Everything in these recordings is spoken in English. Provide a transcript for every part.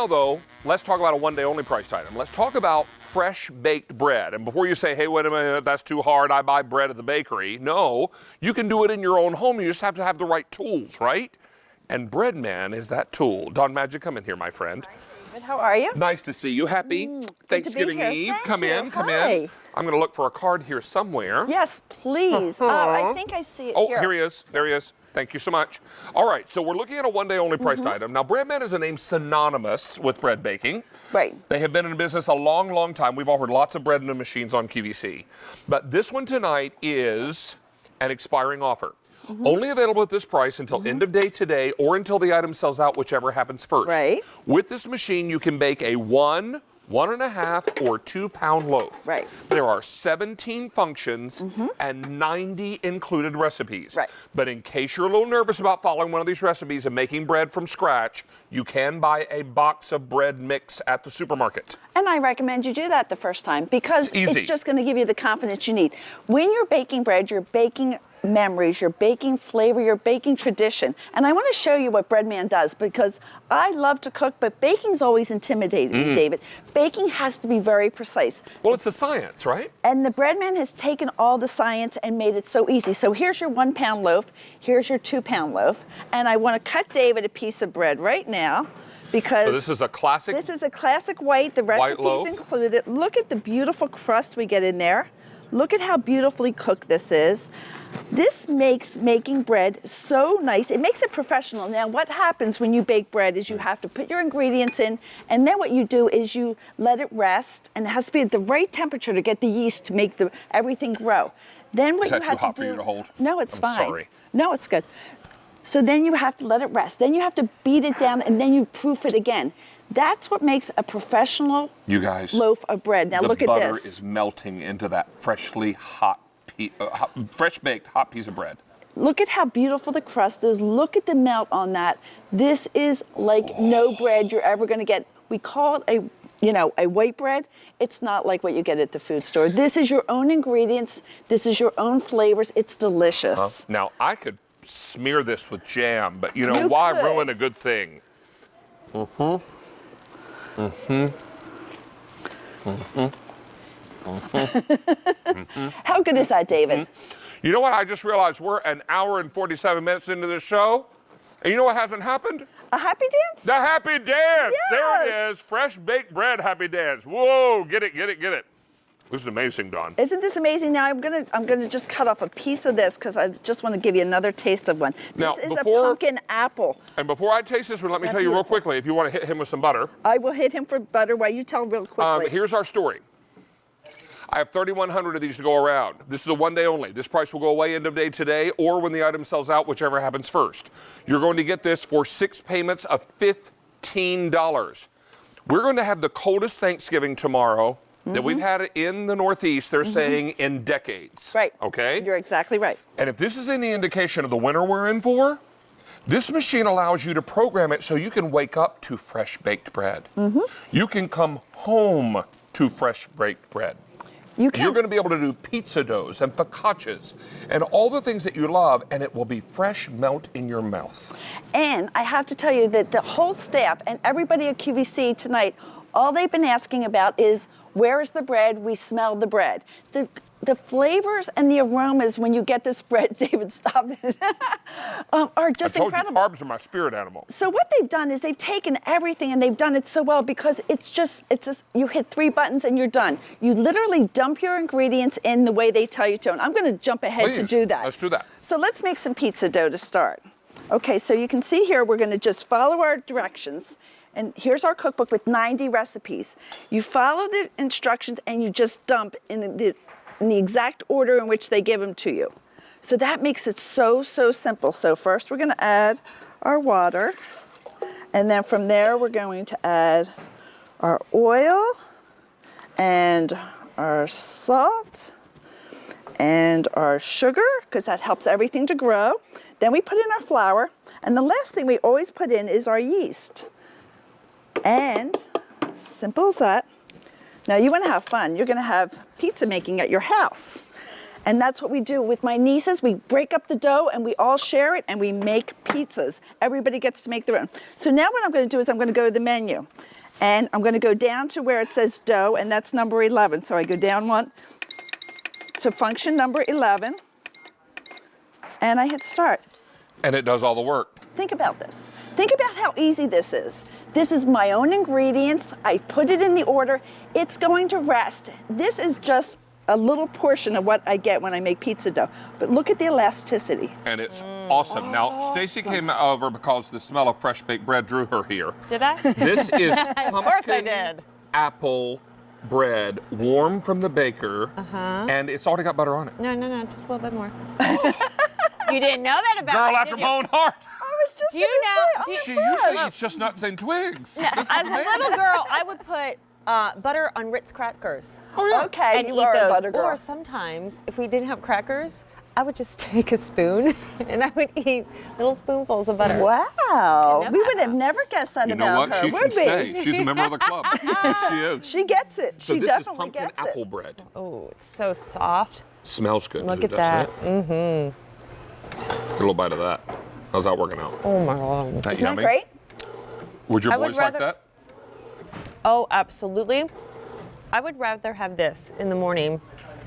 now, though, let's talk about a one-day only priced item. Let's talk about fresh baked bread. And before you say, hey, wait a minute, that's too hard, I buy bread at the bakery. No, you can do it in your own home. You just have to have the right tools, right? And Breadman is that tool. Dawn Magic, come in here, my friend. David, how are you? Nice to see you. Happy Thanksgiving Eve. Come in. Hi. I'm going to look for a card here somewhere. Yes, please. I think I see it here. Oh, here he is. There he is. Thank you so much. All right, so we're looking at a one-day only priced item. Now, Breadman is a name synonymous with bread baking. Right. They have been in business a long, long time. We've offered lots of bread machines on QVC. But this one tonight is an expiring offer. Only available at this price until end of day today or until the item sells out, whichever happens first. Right. With this machine, you can bake a 1, 1.5, or 2 pound loaf. Right. There are 17 functions and 90 included recipes. Right. But in case you're a little nervous about following one of these recipes and making bread from scratch, you can buy a box of bread mix at the supermarket. And I recommend you do that the first time because it's just going to give you the confidence you need. When you're baking bread, you're baking memories, you're baking flavor, you're baking tradition. And I want to show you what Breadman does because I love to cook, but baking's always intimidating, David. Baking has to be very precise. Well, it's a science, right? And the Breadman has taken all the science and made it so easy. So here's your 1 pound loaf, here's your 2 pound loaf, and I want to cut David a piece of bread right now. Because so this is a classic. This is a classic white. The recipe's included. Look at the beautiful crust we get in there. Look at how beautifully cooked this is. This makes making bread so nice. It makes it professional. Now, what happens when you bake bread is you have to put your ingredients in, and then what you do is you let it rest, and it has to be at the right temperature to get the yeast to make everything grow. Then what is that too hot for you to hold? No, it's fine. Sorry. No, it's good. So then you have to let it rest. Then you have to beat it down, and then you proof it again. That's what makes a professional loaf of bread. Now look at this. The butter is melting into that freshly fresh baked hot piece of bread. Look at how beautiful the crust is. Look at the melt on that. This is like no bread you're ever going to get. We call it a white bread. It's not like what you get at the food store. This is your own ingredients. This is your own flavors. It's delicious. Now I could smear this with jam, but why ruin a good thing? How good is that, David? You know what? I just realized we're an hour and 47 minutes into the show. And you know what hasn't happened? A happy dance? The happy dance. Yes. There it is. Fresh baked bread happy dance. Whoa, get it, get it, get it. This is amazing, Dawn. Isn't this amazing? Now I'm gonna just cut off a piece of this because I just want to give you another taste of one. Now, this is a pumpkin apple. And before I taste this one, let me tell you real quickly, if you want to hit him with some butter. I will hit him for butter while you tell real quickly. Here's our story. I have 3,100 of these to go around. This is a one day only. This price will go away end of day today or when the item sells out, whichever happens first. You're going to get this for 6 payments of $15. We're going to have the coldest Thanksgiving tomorrow that we've had in the Northeast, they're saying, in decades. Right. Okay? You're exactly right. And if this is any indication of the winter we're in for, this machine allows you to program it so you can wake up to fresh baked bread. You can come home to fresh baked bread. You're going to be able to do pizza doughs and focaccias and all the things that you love, and it will be fresh melt in your mouth. And I have to tell you that the whole staff and everybody at QVC tonight, all they've been asking about is, where is the bread? We smell the bread. The flavors and the aromas when you get this bread, David, stop it, are just incredible. I told you carbs are my spirit animal. So what they've done is they've taken everything and they've done it so well because it's just you hit 3 buttons and you're done. You literally dump your ingredients in the way they tell you to. And I'm going to jump ahead to do that. Let's do that. So let's make some pizza dough to start. Okay, so you can see here we're going to just follow our directions. And here's our cookbook with 90 recipes. You follow the instructions and you just dump in the exact order in which they give them to you. So that makes it so simple. So first we're going to add our water. And then from there we're going to add our oil and our salt and our sugar, because that helps everything to grow. Then we put in our flour. And the last thing we always put in is our yeast. And simple as that. Now you want to have fun. You're going to have pizza making at your house. And that's what we do with my nieces. We break up the dough and we all share it and we make pizzas. Everybody gets to make their own. So now what I'm going to do is I'm going to go to the menu. And I'm going to go down to where it says dough, and that's number 11. So I go down one. So function number 11. And I hit start. And it does all the work. Think about this. Think about how easy this is. This is my own ingredients. I put it in the order. It's going to rest. This is just a little portion of what I get when I make pizza dough. But look at the elasticity. And it's awesome. Now, Stacy came over because the smell of fresh baked bread drew her here. Did I? This is Of course I did. apple bread, warm from the baker, and it's already got butter on it. No, just a little bit more. You didn't know that about Girl me, after did my you? own heart. I was just Do you know? gonna say, She usually eats just nuts and twigs. This is As a amazing. little girl, I would put butter on Ritz crackers. Oh, yeah. okay, And you eat are a those. butter girl. Or sometimes, if we didn't have crackers, I would just take a spoon and I would eat little spoonfuls of butter. Wow, Didn't know we that. would have never guessed that You know about what? her, She would can we? stay. She's a member of the club. She is. She gets it. So She this is definitely pumpkin gets apple it. bread. Oh, it's so soft. Smells good. Look too, at that. doesn't it? Get a little bite of that. How's that working out? Oh my God. That Isn't that yummy? great? Would your I would boys like rather- that? Oh, absolutely. I would rather have this in the morning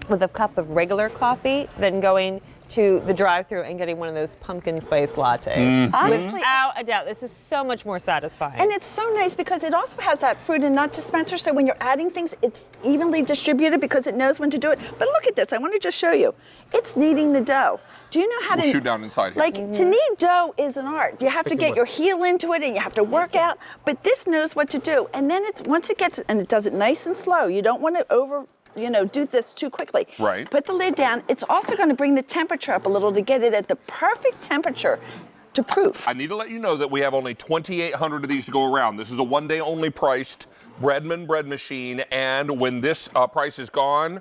with a cup of regular coffee than going to the drive-thru and getting one of those pumpkin spice lattes. Honestly, Without a doubt, this is so much more satisfying. and it's so nice because it also has that fruit and nut dispenser, so when you're adding things, it's evenly distributed because it knows when to do it. But look at this, I want to just show you. It's kneading the dough. Do you know how We'll to shoot down inside here. Like, to knead dough is an art. You have to Pick get me your one. heel into it and you have to work out, but this knows what to do. And then it's, once it gets, and it does it nice and slow. You don't want to do this too quickly. Right. Put the lid down. It's also going to bring the temperature up a little to get it at the perfect temperature to proof. I need to let you know that we have only 2,800 of these to go around. This is a one-day only priced Breadman bread machine, and when this price is gone,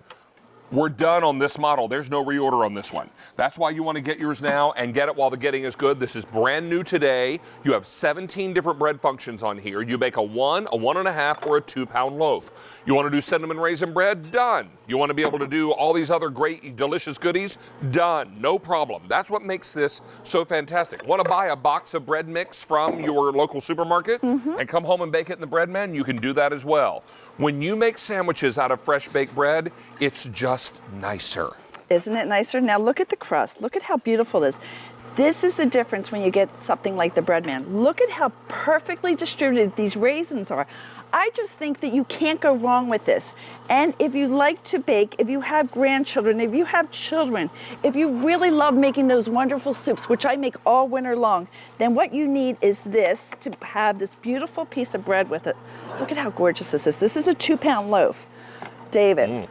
we're done on this model. There's no reorder on this one. That's why you want to get yours now and get it while the getting is good. This is brand new today. You have 17 different bread functions on here. You bake a 1, a 1.5, or a 2-pound loaf. You want to do cinnamon raisin bread? Done. You want to be able to do all these other great, delicious goodies? Done. No problem. That's what makes this so fantastic. Want to buy a box of bread mix from your local supermarket and come home and bake it in the Breadman? You can do that as well. When you make sandwiches out of fresh baked bread, it's just nicer. Isn't it nicer? Now look at the crust. Look at how beautiful it is. This is the difference when you get something like the Breadman. Look at how perfectly distributed these raisins are. I just think that you can't go wrong with this. And if you like to bake, if you have grandchildren, if you have children, if you really love making those wonderful soups, which I make all winter long, then what you need is this to have this beautiful piece of bread with it. Look at how gorgeous this is. This is a 2-pound loaf. David.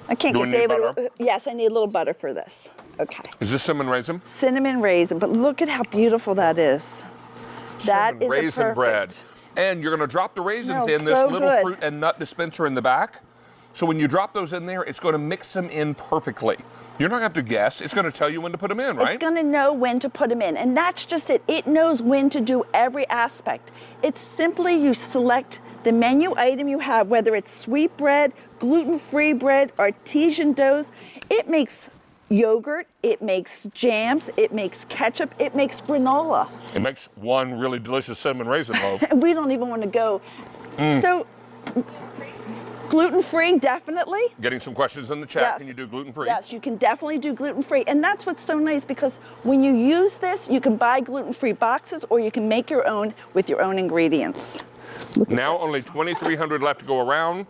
I can't Do get we need David. butter? Yes, I need a little butter for this. Okay. Is this cinnamon raisin? Cinnamon raisin, but look at how beautiful that is. That Cinnamon is raisin a perfect. bread. And you're going to drop the raisins Smells in this so little good. fruit and nut dispenser in the back. So when you drop those in there, it's going to mix them in perfectly. You're not going to have to guess. It's going to tell you when to put them in, right? It's going to know when to put them in, and that's just it. It knows when to do every aspect. It's simply you select the menu item you have, whether it's sweet bread, gluten-free bread, artesian doughs. It makes yogurt, it makes jams, it makes ketchup, it makes granola. It makes one really delicious cinnamon raisin loaf. And we don't even want to go. So, gluten-free, definitely. Getting some questions in the chat. Yes. Can you do gluten-free? Yes, you can definitely do gluten-free. And that's what's so nice because when you use this, you can buy gluten-free boxes or you can make your own with your own ingredients. Look at Now this. only 2,300 left to go around.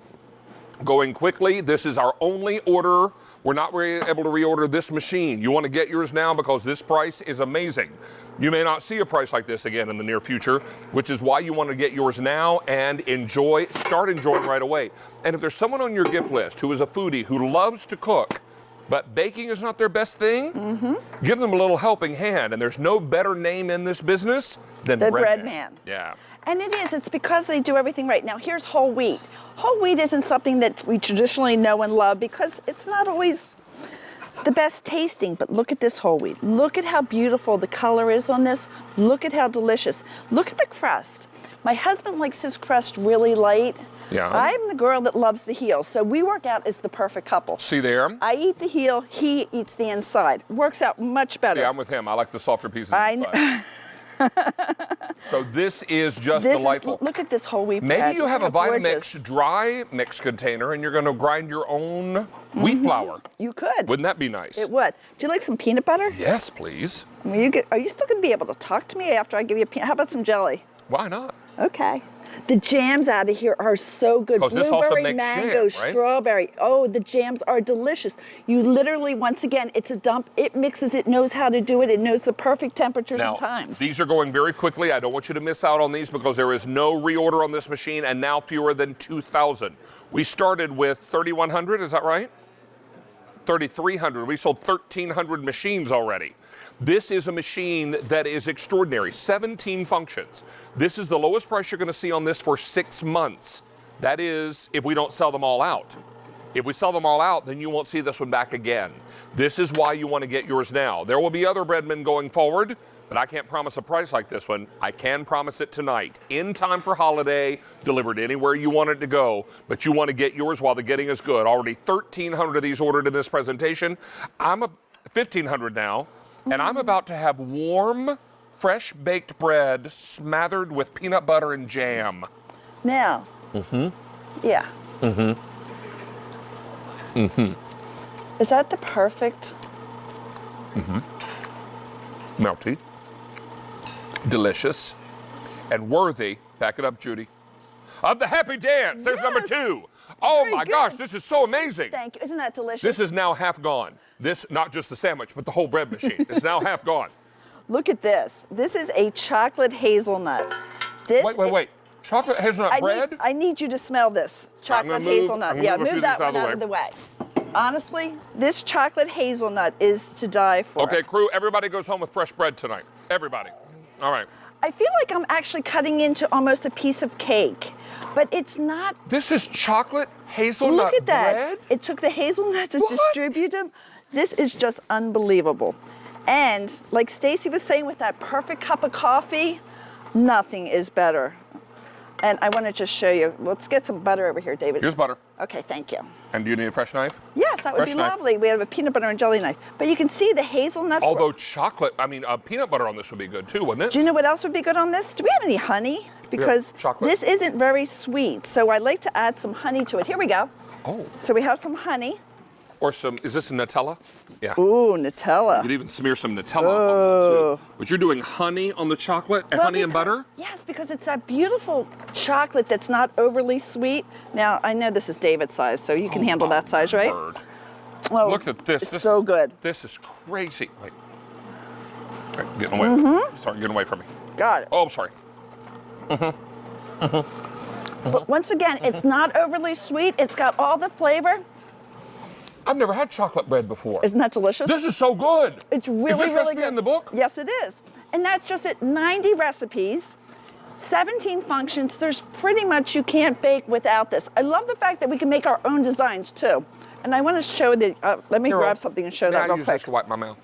Going quickly. This is our only order. We're not able to reorder this machine. You want to get yours now because this price is amazing. You may not see a price like this again in the near future, which is why you want to get yours now and start enjoying right away. And if there's someone on your gift list who is a foodie who loves to cook, but baking is not their best thing, give them a little helping hand. And there's no better name in this business than The Breadman. Breadman. Yeah. And it is. It's because they do everything right. Now, here's whole wheat. Whole wheat isn't something that we traditionally know and love because it's not always the best tasting, but look at this whole wheat. Look at how beautiful the color is on this. Look at how delicious. Look at the crust. My husband likes his crust really light. Yeah. I'm the girl that loves the heel, so we work out as the perfect couple. See there? I eat the heel, he eats the inside. Works out much better. Yeah, I'm with him. I like the softer pieces I inside. know. So this is just This delightful. look at this whole wheat bread. Maybe you have a How gorgeous. Vitamix dry mix container and you're going to grind your own wheat flour. You could. Wouldn't that be nice? It would. Do you like some peanut butter? Yes, please. Are you still going to be able to talk to me after I give you a peanut? How about some jelly? Why not? Okay. The jams out of here are so good. 'Cause this also Blueberry, makes mango, jam, right? strawberry. Oh, the jams are delicious. You literally, once again, it's a dump. It mixes, it knows how to do it. It knows the perfect temperatures Now, and times. these are going very quickly. I don't want you to miss out on these because there is no reorder on this machine and now fewer than 2,000. We started with 3,100, is that right? 3,300. We sold 1,300 machines already. This is a machine that is extraordinary. 17 functions. This is the lowest price you're going to see on this for 6 months. That is, if we don't sell them all out. If we sell them all out, then you won't see this one back again. This is why you want to get yours now. There will be other Breadman going forward, but I can't promise a price like this one. I can promise it tonight, in time for holiday, delivered anywhere you want it to go, but you want to get yours while the getting is good. Already 1,300 of these ordered in this presentation. I'm 1,500 now, and I'm about to have warm, fresh baked bread smothered with peanut butter and jam. Now. Yeah. Is that the perfect? Melty, delicious, and worthy, back it up, Judy, of the happy dance. There's number Yes. 2. Oh Very my good. gosh, this is so amazing. Thank you. Isn't that delicious? This is now half gone. This, not just the sandwich, but the whole bread machine. It's now half gone. Look at this. This is a chocolate hazelnut. This Wait. Chocolate hazelnut bread? I need you to smell this. Chocolate hazelnut. I'm Yeah, gonna move a few move that of these one out of the way. Honestly, this chocolate hazelnut is to die for. Okay, crew, everybody goes home with fresh bread tonight. Everybody. All right. I feel like I'm actually cutting into almost a piece of cake, but it's not. This is chocolate hazelnut Look at that. bread? It took the hazelnuts and What? distributed them. This is just unbelievable. And like Stacy was saying, with that perfect cup of coffee, nothing is better. And I want to just show you. Let's get some butter over here, David. Here's butter. Okay, thank you. And do you need a fresh knife? Yes, that would Fresh be knife. lovely. We have a peanut butter and jelly knife. But you can see the hazelnuts. Although peanut butter on this would be good too, wouldn't it? Do you know what else would be good on this? Do we have any honey? Because chocolate. this isn't very sweet, so I'd like to add some honey to it. Here we go. Oh. So we have some honey. Or some, is this Nutella? Yeah. Ooh, Nutella. You could even smear some Nutella on it too. But you're doing honey on the chocolate and honey and butter? Yes, because it's that beautiful chocolate that's not overly sweet. Now, I know this is David's size, so you can handle that size, right? Word. Oh, Look at this. It's This so good. This is crazy. Wait. All right, getting away. Sorry, getting away from me. Got it. Oh, I'm sorry. But once again, it's not overly sweet. It's got all the flavor. I've never had chocolate bread before. Isn't that delicious? This is so good. It's really, is this really recipe good. in the book? Yes, it is. And that's just it. 90 recipes, 17 functions. There's pretty much, you can't bake without this. I love the fact that we can make our own designs too. And I want to show the, let me grab something and show that I real use quick. this to wipe my mouth.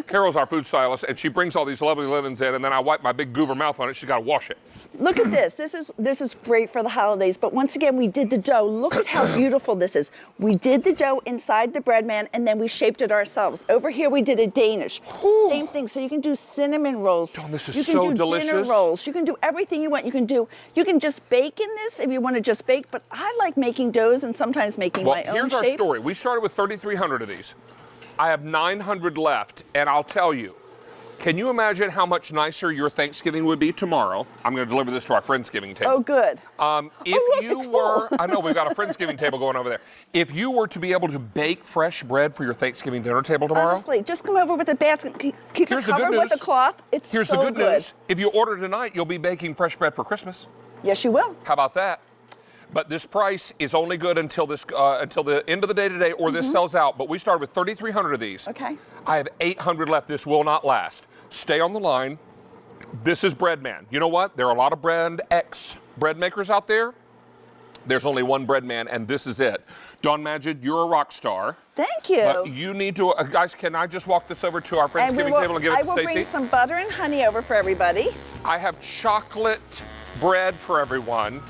Carol's our food stylist, and she brings all these lovely linens in, and then I wipe my big goober mouth on it. She's got to wash it. Look at this. This is great for the holidays. But once again, we did the dough. Look at how beautiful this is. We did the dough inside the Breadman, and then we shaped it ourselves. Over here, we did a Danish. Same thing. So you can do cinnamon rolls. Dawn, this is you can so do delicious. dinner rolls. You can do everything you want. You can just bake in this if you want to just bake. But I like making doughs and sometimes making my own Here's our shapes. story. We started with 3,300 of these. I have 900 left, and I'll tell you, can you imagine how much nicer your Thanksgiving would be tomorrow? I'm going to deliver this to our Friendsgiving table. Oh, good. If look, you it's were, full. I know we've got a Friendsgiving table going over there. If you were to be able to bake fresh bread for your Thanksgiving dinner table tomorrow, Honestly, just come over with a basket. Keep Here's it the good covered with news. a cloth. It's here's so the good news. If you order tonight, you'll be baking fresh bread for Christmas. Yes, you will. How about that? But this price is only good until the end of the day today, or this sells out. But we started with 3,300 of these. Okay. I have 800 left. This will not last. Stay on the line. This is Breadman. You know what? There are a lot of brand X bread makers out there. There's only one Breadman, and this is it. Dawn Magid, you're a rock star. Thank you. But you need to, guys, can I just walk this over to our Friendsgiving table and give it to I will Stacey? bring some butter and honey over for everybody. I have chocolate bread for everyone.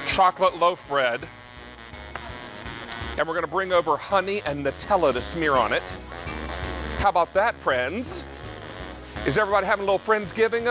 Chocolate loaf bread. And we're going to bring over honey and Nutella to smear on it. How about that, friends? Is everybody having a little Friendsgiving